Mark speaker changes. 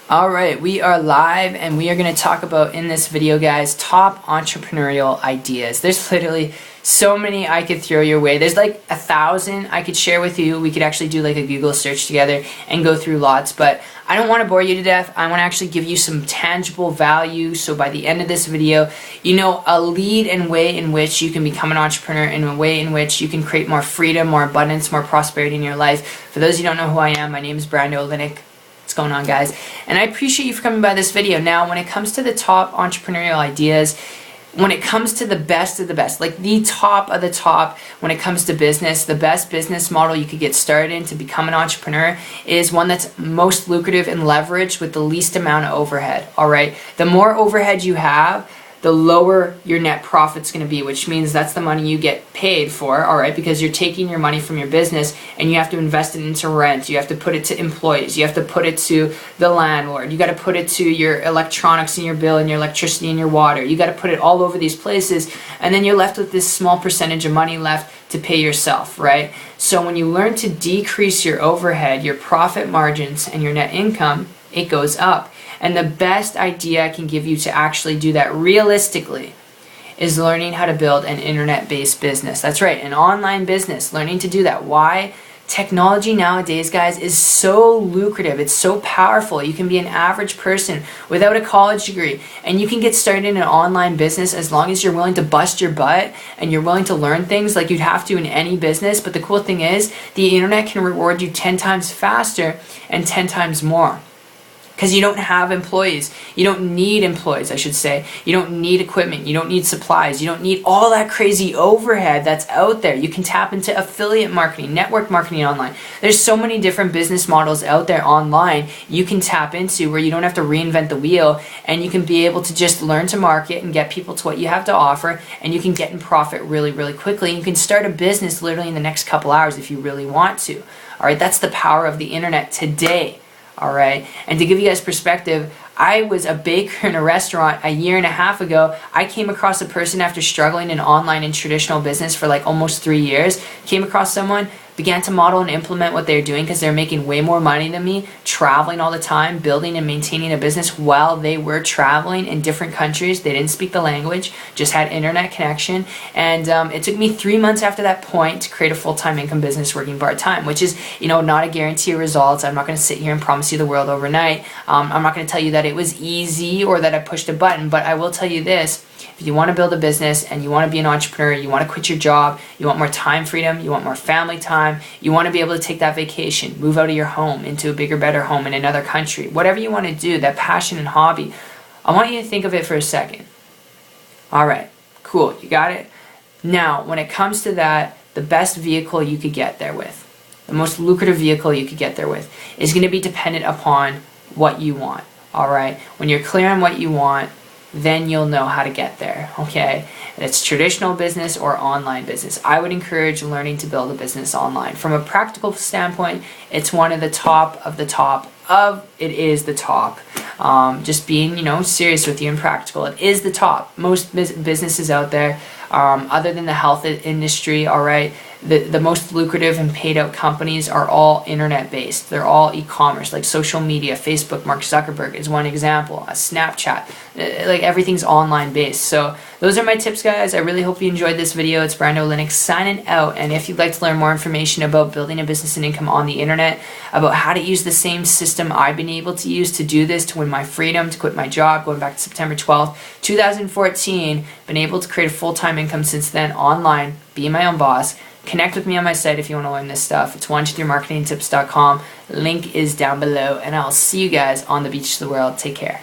Speaker 1: Alright, we are live and we are going to talk about in this video, guys, top entrepreneurial ideas. There's literally so many I could throw your way. There's like 1,000 I could share with you. We could actually do like a Google search together and go through lots, but I don't want to bore you to death. I want to actually give you some tangible value, so by the end of this video, you know, a lead and way in which you can become an entrepreneur, in a way in which you can create more freedom, more abundance, more prosperity in your life. For those of you who don't know who I am, my name is Learnthe. What's going on, guys? And I appreciate you for coming by this video. Now, when it comes to the top entrepreneurial ideas, when it comes to the best of the best, like the top of the top, when it comes to business, the best business model you could get started in to become an entrepreneur is one that's most lucrative and leveraged with the least amount of overhead. All right, the more overhead you have, the lower your net profit's going to be, which means that's the money you get paid for, all right, because you're taking your money from your business and you have to invest it into rent, you have to put it to employees, you have to put it to the landlord, you got to put it to your electronics and your bill and your electricity and your water, you got to put it all over these places, and then you're left with this small percentage of money left to pay yourself, right? So when you learn to decrease your overhead, your profit margins, and your net income, it goes up. And the best idea I can give you to actually do that realistically is learning how to build an internet-based business. That's right, an online business, learning to do that. Why? Technology nowadays, guys, is so lucrative. It's so powerful. You can be an average person without a college degree, and you can get started in an online business as long as you're willing to bust your butt and you're willing to learn things like you'd have to in any business. But the cool thing is, the internet can reward you 10 times faster and 10 times more. Because you don't have employees. You don't need employees, I should say. You don't need equipment. You don't need supplies. You don't need all that crazy overhead that's out there. You can tap into affiliate marketing, network marketing online. There's so many different business models out there online you can tap into where you don't have to reinvent the wheel, and you can be able to just learn to market and get people to what you have to offer, and you can get in profit really, really quickly. You can start a business literally in the next couple hours if you really want to. All right, that's the power of the internet today. All right, and to give you guys perspective, I was a baker in a restaurant a year and a half ago. I came across a person after struggling in online and traditional business for like almost 3 years. Came across someone, began to model and implement what they're doing because they're making way more money than me, traveling all the time, building and maintaining a business while they were traveling in different countries. They didn't speak the language, just had internet connection. And it took me 3 months after that point to create a full-time income business working part-time, which is, you know, not a guarantee of results. I'm not going to sit here and promise you the world overnight. I'm not going to tell you that it was easy or that I pushed a button, but I will tell you this. If you want to build a business and you want to be an entrepreneur, you want to quit your job, you want more time freedom, you want more family time, you want to be able to take that vacation, move out of your home into a bigger, better home in another country, whatever you want to do, that passion and hobby, I want you to think of it for a second. All right, cool, you got it? Now, when it comes to that, the best vehicle you could get there with, the most lucrative vehicle you could get there with, is going to be dependent upon what you want. All right, when you're clear on what you want, then you'll know how to get there, okay? And it's traditional business or online business. I would encourage learning to build a business online. From a practical standpoint, it's one of the top of the top of, it is the top. Just being, you know, serious with you and practical. It is the top. Most businesses out there, other than the health industry, all right, the most lucrative and paid out companies are all internet based. They're all e-commerce, like social media. Facebook, Mark Zuckerberg is one example. Snapchat, like everything's online based. So those are my tips, guys. I really hope you enjoyed this video. It's Learnthe signing out. And if you'd like to learn more information about building a business and income on the internet, about how to use the same system I've been able to use to do this, to win my freedom, to quit my job, going back to September 12th, 2014, been able to create a full-time income since then online, being my own boss. Connect with me on my site if you want to learn this stuff. It's 123marketingtips.com. Link is down below, and I'll see you guys on the beach of the world. Take care.